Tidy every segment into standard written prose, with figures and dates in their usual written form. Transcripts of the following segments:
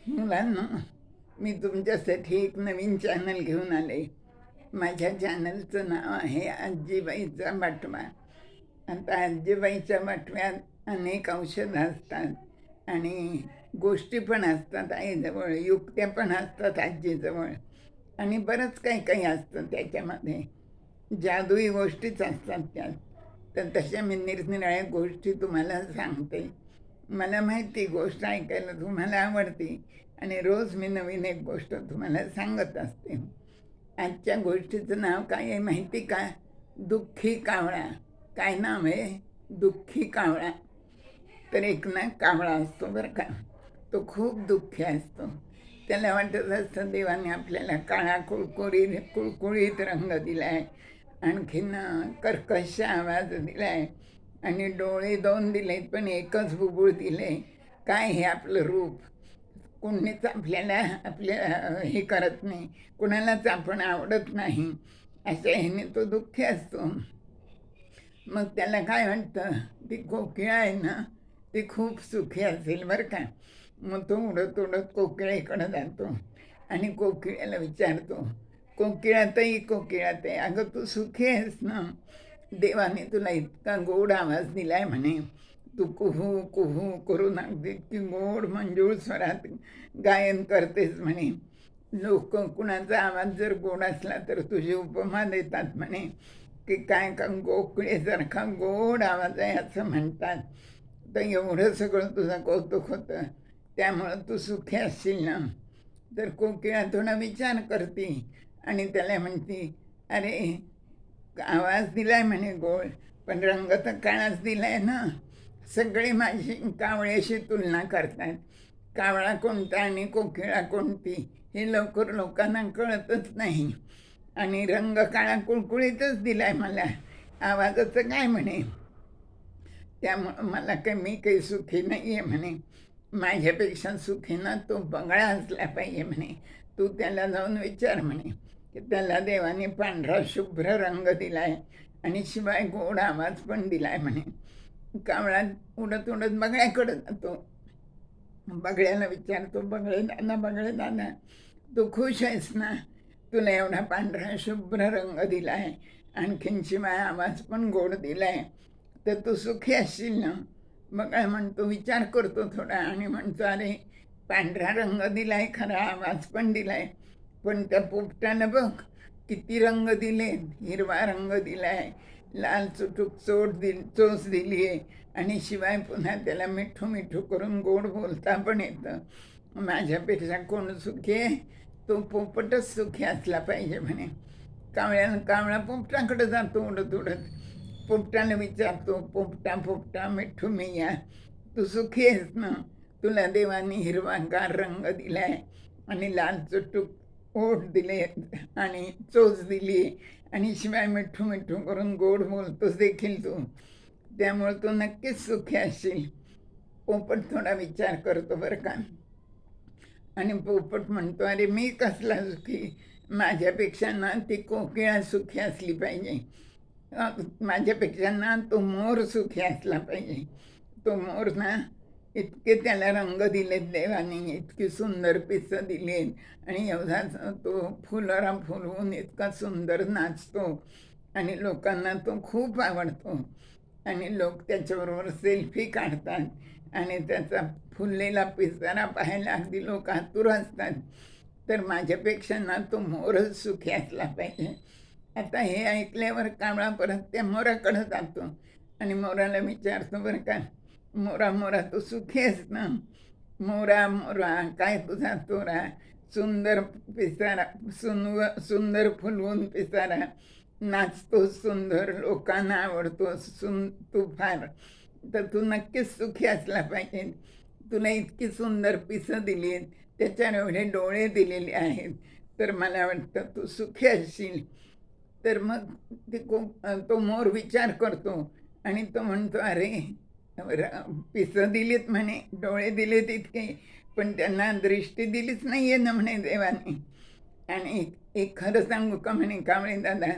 मुलांना, मी तुमच्यासाठी एक नवीन चॅनल घेऊन आले. माझ्या चॅनलचं नाव आहे आजीबाईचा बाटवा. आता आजीबाईच्या बाटव्यात अनेक औषधं असतात आणि गोष्टी पण असतात आईजवळ, युक्त्या पण असतात आजीजवळ, आणि बरंच काही काही असतं त्याच्यामध्ये. जादुई गोष्टीच असतात त्यात. तर तशा मी निरनिराळ्या गोष्टी तुम्हाला सांगते. मला माहिती गोष्ट ऐकायला तुम्हाला आवडते आणि रोज मी नवीन एक गोष्ट तुम्हाला सांगत असते. आजच्या गोष्टीचं नाव काय आहे माहिती का? दुःखी कावळा. काय नाव आहे? दुःखी कावळा. तर एक ना कावळा असतो बरं का, तो खूप दुःखी असतो. त्याला वाटत असतं देवाने आपल्याला काळा कुळकुळीत रंग दिला आहे, आणखीन कर्कश आवाज दिला आहे, आणि डोळे 2 दिलेत पण एकच बुबुळ दिले. काय हे आपलं रूप! कोणीच आपल्याला हे करत नाही, कुणालाच आपण आवडत नाही, अशा ह्याने तो दुःखी असतो. मग त्याला काय वाटतं, ती कोकिळा आहे ना, ती खूप सुखी असेल बरं का. मग तो उडत उडत कोकिळेकडं जातो आणि कोकिळ्याला विचारतो, कोकिळाताई कोकिळाताई, अगं तू सुखी आहेस ना? देवाने तुला इतका गोड आवाज दिलाय म्हणे, तू कुहू कुहू करून अगदी इतकी गोड मंजूळ स्वरात गायन करतेस म्हणे. लोक कुणाचा आवाज जर गोड असला तर तुझी उपमा देतात म्हणे, की काय का गोकुळेसारखा गोड आवाज आहे असं म्हणतात. तर एवढं सगळं तुझं कौतुक होतं, त्यामुळं तू सुखी असशील ना? तर कोकिळा थोडा विचार करते आणि त्याला म्हणते, अरे आवाज दिलाय म्हणे गोड, पण रंग तर काळाच दिलाय ना. सगळे माझी कावळ्याशी तुलना करतात. कावळा कोणता आणि कोकिळा कोणती हे लवकर लोकांना कळतच नाही, आणि रंग काळा कुळकुळीतच दिलाय मला, आवाजाचं काय म्हणे. त्यामुळं मला काही, मी काही सुखी नाही आहे म्हणे. माझ्यापेक्षा सुखी ना तो बगळा असला पाहिजे म्हणे. तू त्याला जाऊन विचार म्हणे, की त्याला देवाने पांढरा शुभ्र रंग दिलाय आणि शिवाय गोड आवाज पण दिलाय म्हणे. कावळा उडत उडत बगळ्याकडे जातो. बगळ्याला विचारतो, बगळे दादा, तू खुश आहेस ना? तुला एवढा पांढरा शुभ्र रंग दिलाय, आणखीन शिवाय आवाज पण गोड दिलाय, तर तू सुखी असशील ना? बगळा म्हणतो, विचार करतो थोडा आणि म्हणतो, अरे पांढरा रंग दिलाय खरा, आवाज पण दिलाय, पण त्या पोपटानं बघ किती रंग दिले. हिरवा रंग दिलाय, लाल चुटूक चोच दिली आहे, आणि शिवाय पुन्हा त्याला मिठू मिठू करून गोड बोलता पण येतं. माझ्यापेक्षा कोण सुखी आहे? तो पोपटच सुखी असला पाहिजे म्हणे. कावळा पोपटाकडे जातो उडत उडत. पोपटाला विचारतो, पोपटा पोपटा मिठू मैया, तू सुखी आहेस ना? तुला देवाने हिरवागार रंग दिलाय आणि लाल चुटूक ओठ दिले आणि चोच दिली, आणि शिवाय मिठू मिठू करून गोड बोलतोस देखील तू, त्यामुळे तू नक्कीच सुखी असशील. पोपट थोडा विचार करतो बरं का, आणि पोपट म्हणतो, अरे मी कसला सुखी? माझ्यापेक्षा ना ती कोकिळा सुखी असली पाहिजे. माझ्यापेक्षा ना तो मोर सुखी असला पाहिजे. तो मोर ना, इतके त्याला रंग दिलेत देवाने, इतकी सुंदर पिसं दिलीत, आणि एवढा तो फुलरा फुलवून इतका सुंदर नाचतो, आणि लोकांना तो खूप आवडतो, आणि लोक त्याच्याबरोबर सेल्फी काढतात, आणि त्याचा फुललेला पिसारा पाहायला अगदी लोक आतुर असतात. तर माझ्यापेक्षा ना तो मोरच सुखी असला पाहिजे. आता हे ऐकल्यावर कावळा परत त्या मोराकडं जातो आणि मोराला विचारतो बरं का, मोरा मोरा तू सुखी आहेस ना? मोरा मोरा काय तुझा तोरा, सुंदर पिसारा, सुंदर फुलवून पिसारा, नाचतोस सुंदर, लोकांना आवडतोस तू फार, तर तू नक्कीच सुखी असला पाहिजे. तुला इतकी सुंदर पिसं दिली आहेत, त्याच्यावर एवढे डोळे दिलेले आहेत, तर मला वाटतं तू सुखी असशील. तर मग तो मोर विचार करतो आणि तो म्हणतो, अरे पिसं दिलीत म्हणे, डोळे दिलेत इतके, पण त्यांना दृष्टी दिलीच नाही आहे ना म्हणे देवाने. आणि एक खरं सांगू का म्हणे कावळे दादा,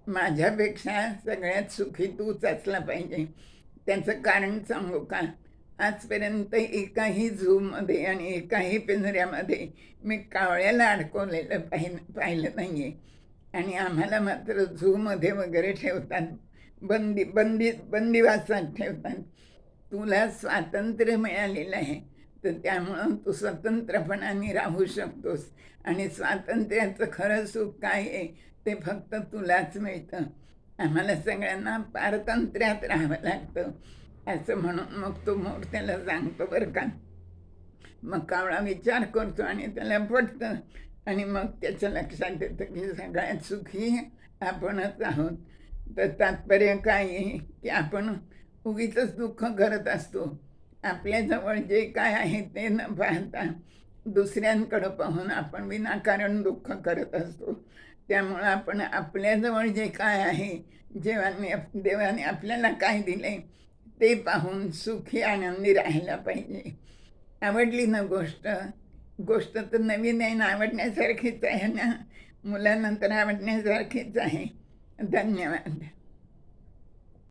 माझ्यापेक्षा सगळ्यात सुखी तूच असला पाहिजे. त्याचं कारण सांगू का? आजपर्यंत एकाही झूमध्ये आणि एकाही पिंजऱ्यामध्ये मी कावळ्याला अडकवलेलं पाहिलं नाही आहे. आणि आम्हाला मात्र झूमध्ये वगैरे ठेवतात, बंदिवासात ठेवतात. तुला स्वातंत्र्य मिळालेलं आहे, तर त्यामुळं तू स्वतंत्रपणाने राहू शकतोस. आणि स्वातंत्र्याचं खरं सुख काय आहे ते फक्त तुलाच मिळतं. आम्हाला सगळ्यांना पारतंत्र्यात राहावं लागतं असं म्हणून मग तो मोर त्याला सांगतो बरं का. मग कावळा विचार करतो आणि त्याला पटतं. आणि मग त्याच्या लक्षात येतं की सगळ्यात सुखी आपणच आहोत. तर तात्पर्य काय आहे की आपण उगीचच दुःख करत असतो. आपल्याजवळ जे काय आहे ते न पाहता दुसऱ्यांकडं पाहून आपण विनाकारण दुःख करत असतो. त्यामुळं आपण आपल्याजवळ जे काय आहे, देवाने आपल्याला काय दिले ते पाहून सुखी आनंदी राहायला पाहिजे. आवडली ना गोष्ट? गोष्ट तर नवीन आहे ना, आवडण्यासारखीच आहे ना, मुलांनंतर आवडण्यासारखीच आहे. धन्यवाद.